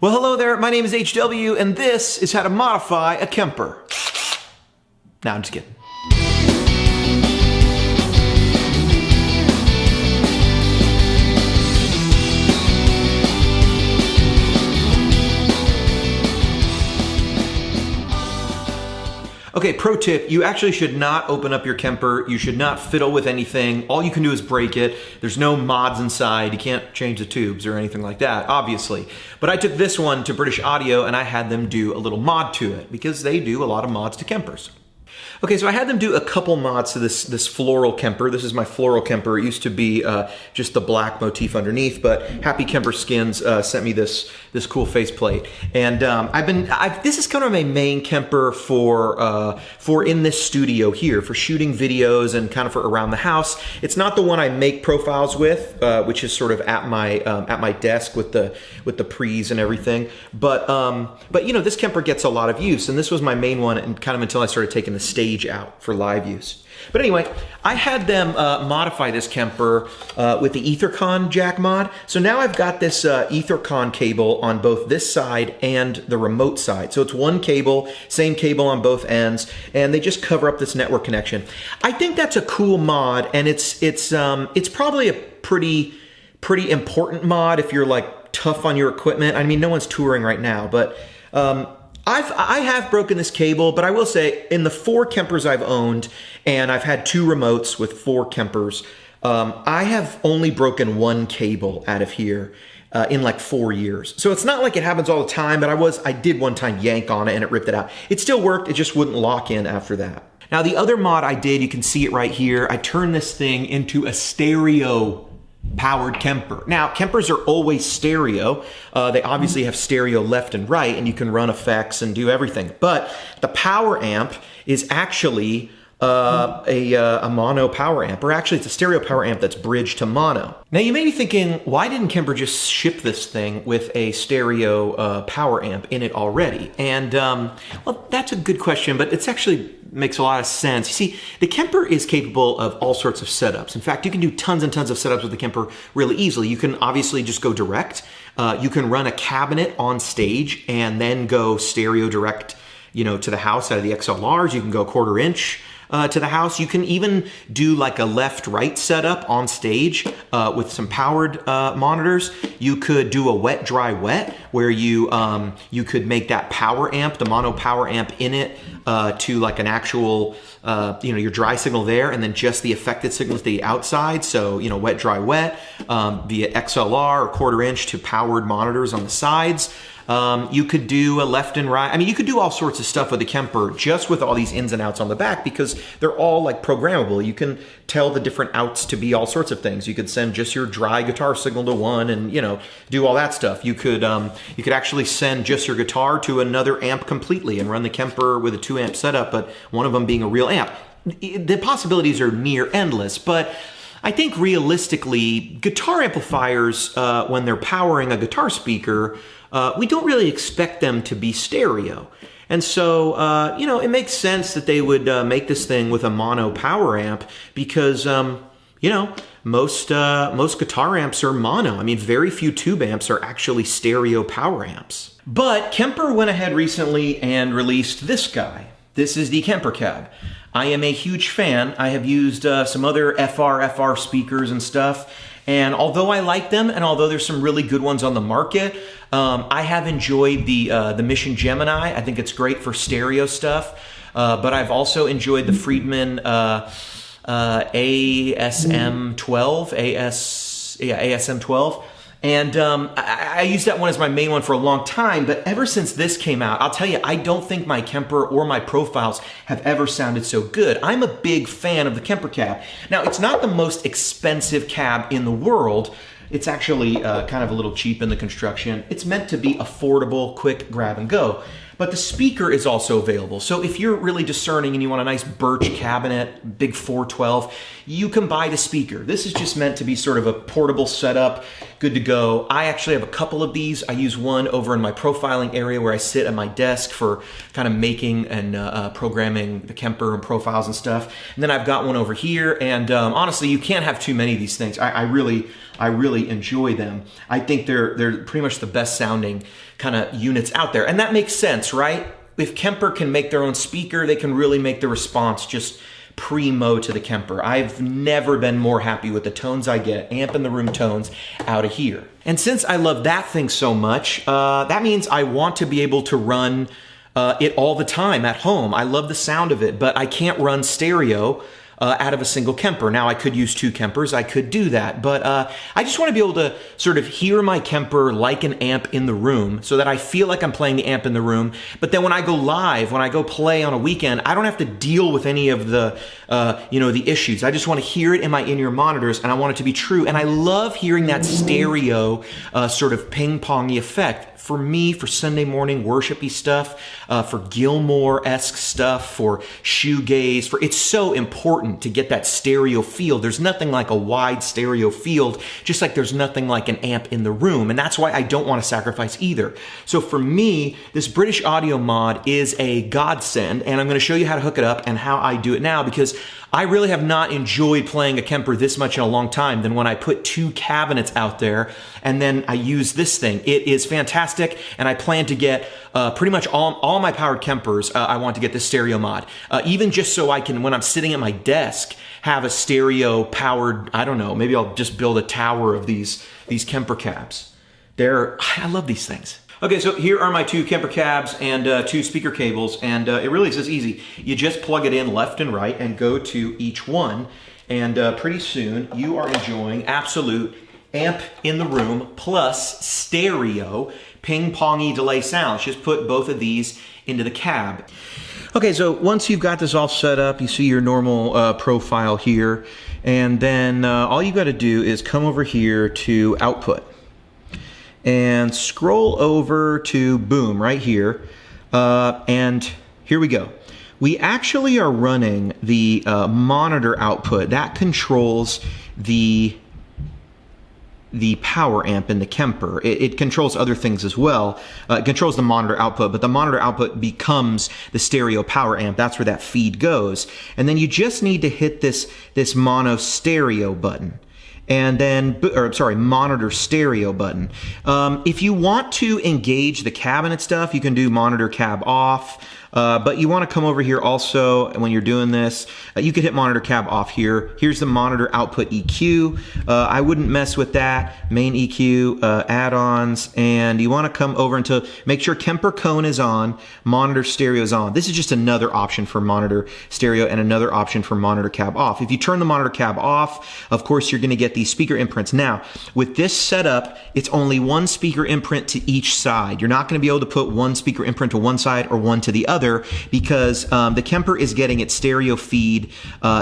Well, hello there, my name is HW, and this is how to modify a Kemper. No, I'm just kidding. Okay, pro tip, you actually should not open up your Kemper. You should not fiddle with anything. All you can do is break it. There's no mods inside. You can't change the tubes or anything like that, obviously. But I took this one to British Audio and I had them do a little mod to it because they do a lot of mods to Kempers. Okay, so I had them do a couple mods to this floral Kemper. This is my floral Kemper. It used to be just the black motif underneath, but Happy Kemper Skins sent me this cool faceplate, and this is kind of my main Kemper for in this studio here for shooting videos and kind of for around the house. It's not the one I make profiles with, which is sort of at my desk with the pre's and everything. But you know, this Kemper gets a lot of use, and this was my main one, and kind of until I started taking the stage out for live use. But anyway, I had them modify this Kemper with the Ethercon Jack Mod. So now I've got this Ethercon cable on both this side and the remote side. So it's one cable, same cable on both ends, and they just cover up this network connection. I think that's a cool mod, and it's probably a pretty important mod if you're like tough on your equipment. I mean, no one's touring right now, but I have broken this cable, but I will say in the 4 Kempers I've owned, and I've had 2 remotes with 4 Kempers, I have only broken 1 cable out of here in like 4 years. So it's not like it happens all the time, but I did one time yank on it and it ripped it out. It still worked, it just wouldn't lock in after that. Now the other mod I did, you can see it right here, I turned this thing into a stereo powered Kemper. Now, Kempers are always stereo. They obviously have stereo left and right, and you can run effects and do everything. But the power amp is actually a mono power amp, or actually it's a stereo power amp that's bridged to mono. Now you may be thinking, why didn't Kemper just ship this thing with a stereo power amp in it already? And well, that's a good question, but it's actually makes a lot of sense. You see, the Kemper is capable of all sorts of setups. In fact, you can do tons and tons of setups with the Kemper really easily. You can obviously just go direct. You can run a cabinet on stage and then go stereo direct, you know, to the house out of the XLRs. You can go 1/4 inch to the house. You can even do like a left-right setup on stage with some powered monitors. You could do a wet-dry-wet where you could make that power amp, the mono power amp in it to like an actual, you know, your dry signal there and then just the affected signal to the outside. So, you know, wet-dry-wet via XLR or 1/4 inch to powered monitors on the sides. You could do a left and right. I mean, you could do all sorts of stuff with the Kemper just with all these ins and outs on the back because they're all like programmable. You can tell the different outs to be all sorts of things. You could send just your dry guitar signal to one and, you know, do all that stuff. You could actually send just your guitar to another amp completely and run the Kemper with a 2 amp setup, but one of them being a real amp. The possibilities are near endless, but I think realistically, guitar amplifiers, when they're powering a guitar speaker, we don't really expect them to be stereo. And so, you know, it makes sense that they would make this thing with a mono power amp because, you know, most guitar amps are mono. I mean, very few tube amps are actually stereo power amps. But Kemper went ahead recently and released this guy. This is the Kemper Cab. I am a huge fan. I have used some other FR speakers and stuff. And although I like them, and although there's some really good ones on the market, I have enjoyed the Mission Gemini. I think it's great for stereo stuff. But I've also enjoyed the Friedman ASM12. ASM12. And I used that one as my main one for a long time, but ever since this came out, I'll tell you, I don't think my Kemper or my profiles have ever sounded so good. I'm a big fan of the Kemper Cab. Now, it's not the most expensive cab in the world. It's actually kind of a little cheap in the construction. It's meant to be affordable, quick, grab and go. But the speaker is also available. So if you're really discerning and you want a nice birch cabinet, big 412, you can buy the speaker. This is just meant to be sort of a portable setup, good to go. I actually have a couple of these. I use one over in my profiling area where I sit at my desk for kind of making and programming the Kemper and profiles and stuff. And then I've got one over here. And honestly, you can't have too many of these things. I really enjoy them. I think they're pretty much the best sounding kind of units out there. And that makes sense, right? If Kemper can make their own speaker, they can really make the response just primo to the Kemper. I've never been more happy with the tones I get, amp in the room tones out of here. And since I love that thing so much, that means I want to be able to run it all the time at home. I love the sound of it, but I can't run stereo out of a single Kemper. Now I could use 2 Kempers, I could do that, but I just want to be able to sort of hear my Kemper like an amp in the room so that I feel like I'm playing the amp in the room, but then when I go live, when I go play on a weekend, I don't have to deal with any of the, the issues. I just want to hear it in my in-ear monitors and I want it to be true, and I love hearing that stereo sort of ping-pongy effect. For me, for Sunday morning worshipy stuff, for Gilmore-esque stuff, for shoegaze, it's so important to get that stereo field. There's nothing like a wide stereo field, just like there's nothing like an amp in the room, and that's why I don't want to sacrifice either. So for me, this British Audio mod is a godsend, and I'm going to show you how to hook it up and how I do it now, because I really have not enjoyed playing a Kemper this much in a long time than when I put 2 cabinets out there and then I use this thing. It is fantastic, and I plan to get pretty much all my powered Kempers. I want to get this stereo mod, even just so I can, when I'm sitting at my desk, have a stereo powered, I don't know, maybe I'll just build a tower of these Kemper Cabs. I love these things. Okay, so here are my 2 Kemper Cabs and 2 speaker cables, and it really is this easy. You just plug it in left and right and go to each one, and pretty soon you are enjoying absolute amp in the room plus stereo ping-pongy delay sounds. Just put both of these into the cab. Okay, so once you've got this all set up, you see your normal profile here, and then all you got to do is come over here to output and scroll over to boom right here, and here we go. We actually are running the monitor output that controls the power amp in the Kemper. It controls other things as well. It controls the monitor output, but the monitor output becomes the stereo power amp. That's where that feed goes. And then you just need to hit this mono stereo button. And then, monitor stereo button. If you want to engage the cabinet stuff, you can do monitor cab off. But you want to come over here also when you're doing this. You could hit monitor cab off here. Here's the monitor output EQ. I wouldn't mess with that. Main EQ, add-ons, and you want to come over until make sure Kemper cone is on, monitor stereo is on. This is just another option for monitor stereo and another option for monitor cab off. If you turn the monitor cab off, of course you're going to get these speaker imprints. Now, with this setup, it's only 1 speaker imprint to each side. You're not going to be able to put 1 speaker imprint to one side or 1 to the other, because the Kemper is getting its stereo feed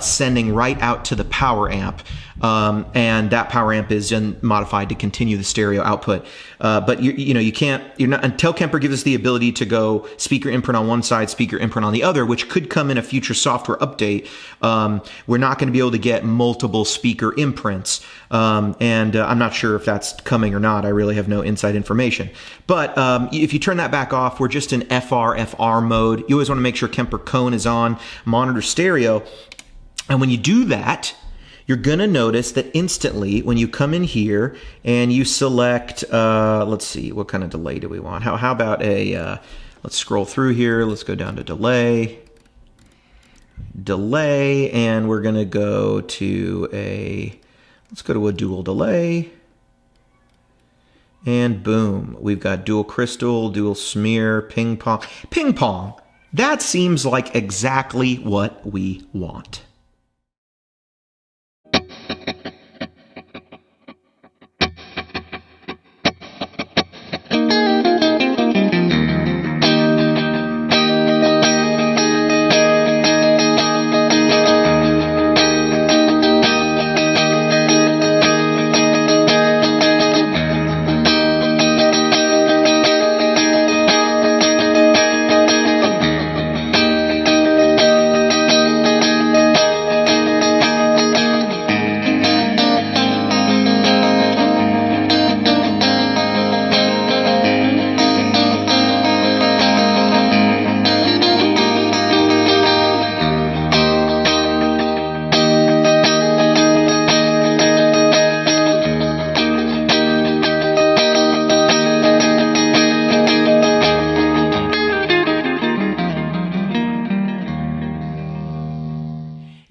sending right out to the power amp, and that power amp is then modified to continue the stereo output. But you're not until Kemper gives us the ability to go speaker imprint on one side, speaker imprint on the other, which could come in a future software update. We're not going to be able to get multiple speaker imprints, and I'm not sure if that's coming or not. I really have no inside information. But if you turn that back off, we're just in FR mode. You always want to make sure Kemper cone is on, monitor stereo, and when you do that, you're going to notice that instantly when you come in here and you select, let's see, what kind of delay do we want? How about let's scroll through here. Let's go down to delay, and we're going to go to let's go to a dual delay. And boom, we've got dual crystal, dual smear, ping pong. Ping pong. That seems like exactly what we want.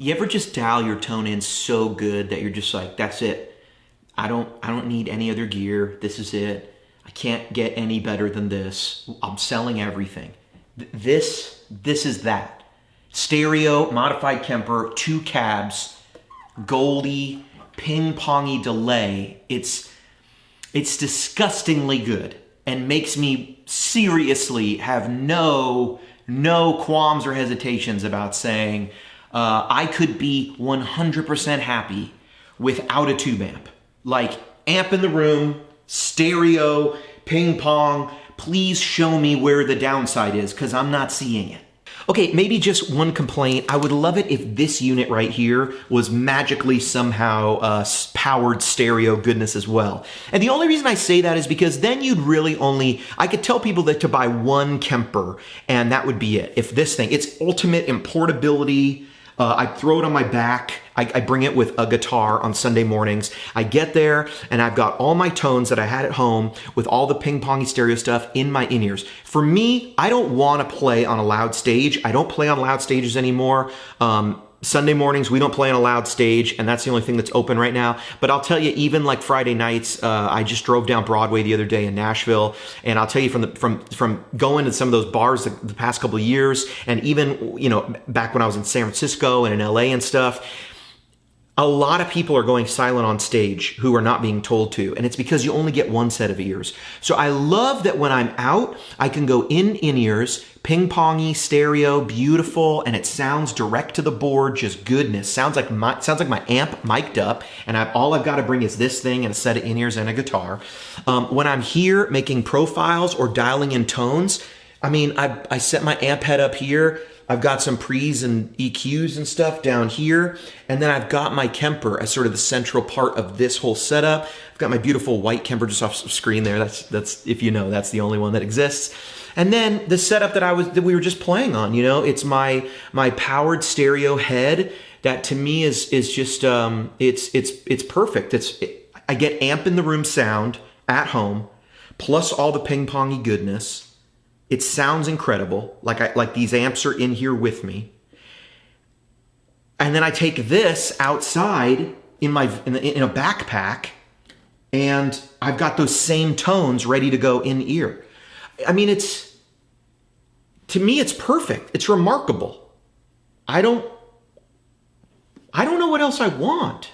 You ever just dial your tone in so good that you're just like, that's it. I don't need any other gear. This is it. I can't get any better than this. I'm selling everything. This is that. Stereo, modified Kemper, 2 cabs, Goldie, ping-pongy delay. It's disgustingly good and makes me seriously have no qualms or hesitations about saying I could be 100% happy without a tube amp. Like, amp in the room, stereo, ping pong, please show me where the downside is, because I'm not seeing it. Okay, maybe just one complaint. I would love it if this unit right here was magically somehow powered stereo goodness as well. And the only reason I say that is because then you'd really only, I could tell people that to buy one Kemper and that would be it. If this thing, it's ultimate in portability. I throw it on my back. I bring it with a guitar on Sunday mornings. I get there and I've got all my tones that I had at home with all the ping-pongy stereo stuff in my in-ears. For me, I don't want to play on a loud stage. I don't play on loud stages anymore. Sunday mornings, we don't play on a loud stage, and that's the only thing that's open right now. But I'll tell you, even like Friday nights, I just drove down Broadway the other day in Nashville, and I'll tell you from going to some of those bars the past couple of years, and even, you know, back when I was in San Francisco and in LA and stuff, a lot of people are going silent on stage who are not being told to, and it's because you only get one set of ears. So I love that when I'm out, I can go in-ears, ping-pongy, stereo, beautiful, and it sounds direct to the board, just goodness. Sounds like my amp mic'd up, and all I've got to bring is this thing and a set of in-ears and a guitar. When I'm here making profiles or dialing in tones, I mean, I set my amp head up here. I've got some pre's and EQs and stuff down here. And then I've got my Kemper as sort of the central part of this whole setup. I've got my beautiful white Kemper just off screen there. That's if you know, that's the only one that exists. And then the setup that we were just playing on, you know, it's my powered stereo head that to me is just it's perfect. I get amp in the room sound at home, plus all the ping-pongy goodness. It sounds incredible, like these amps are in here with me. And then I take this outside in a backpack, and I've got those same tones ready to go in ear. I mean, to me, it's perfect. It's remarkable. I don't know what else I want.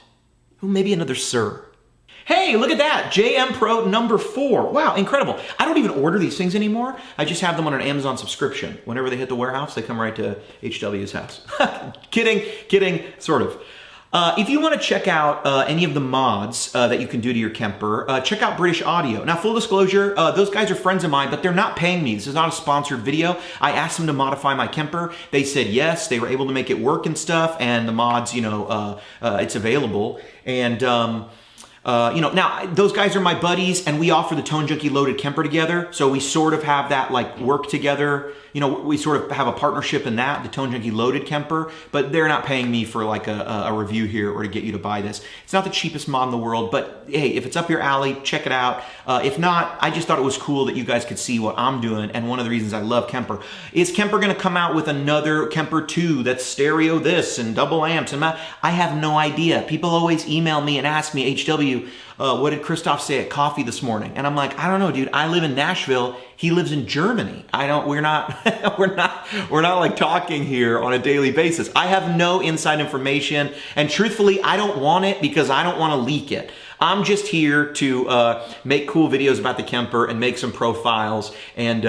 Oh, maybe another Sir. Hey, look at that, JM Pro number 4. Wow, incredible. I don't even order these things anymore. I just have them on an Amazon subscription. Whenever they hit the warehouse, they come right to HW's house. Kidding, sort of. If you want to check out any of the mods that you can do to your Kemper, check out British Audio. Now, full disclosure, those guys are friends of mine, but they're not paying me. This is not a sponsored video. I asked them to modify my Kemper. They said yes. They were able to make it work and stuff, and the mods, you know, it's available. And you know, now those guys are my buddies, and we offer the Tone Junkie loaded Kemper together, so we sort of have that like work together. You know, we sort of have a partnership in that, the Tone Junkie loaded Kemper, but they're not paying me for like a review here or to get you to buy this. It's not the cheapest mod in the world, but hey, if it's up your alley, check it out. If not, I just thought it was cool that you guys could see what I'm doing, and one of the reasons I love Kemper. Is Kemper gonna come out with another Kemper 2 that's stereo this and double amps and that? I have no idea. People always email me and ask me, HW, what did Christoph say at coffee this morning? And I'm like, I don't know, dude. I live in Nashville. He lives in Germany. We're not like talking here on a daily basis. I have no inside information, and truthfully, I don't want it because I don't want to leak it. I'm just here to make cool videos about the Kemper and make some profiles and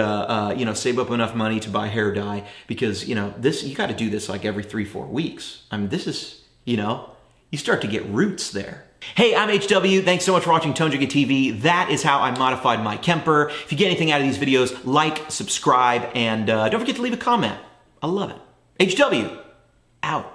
you know, save up enough money to buy hair dye, because you know, you got to do this like every 3-4 weeks. I mean, this is, you know, you start to get roots there. Hey, I'm HW. Thanks so much for watching Tone Junkie TV. That is how I modified my Kemper. If you get anything out of these videos, like, subscribe, and don't forget to leave a comment. I love it. HW, out.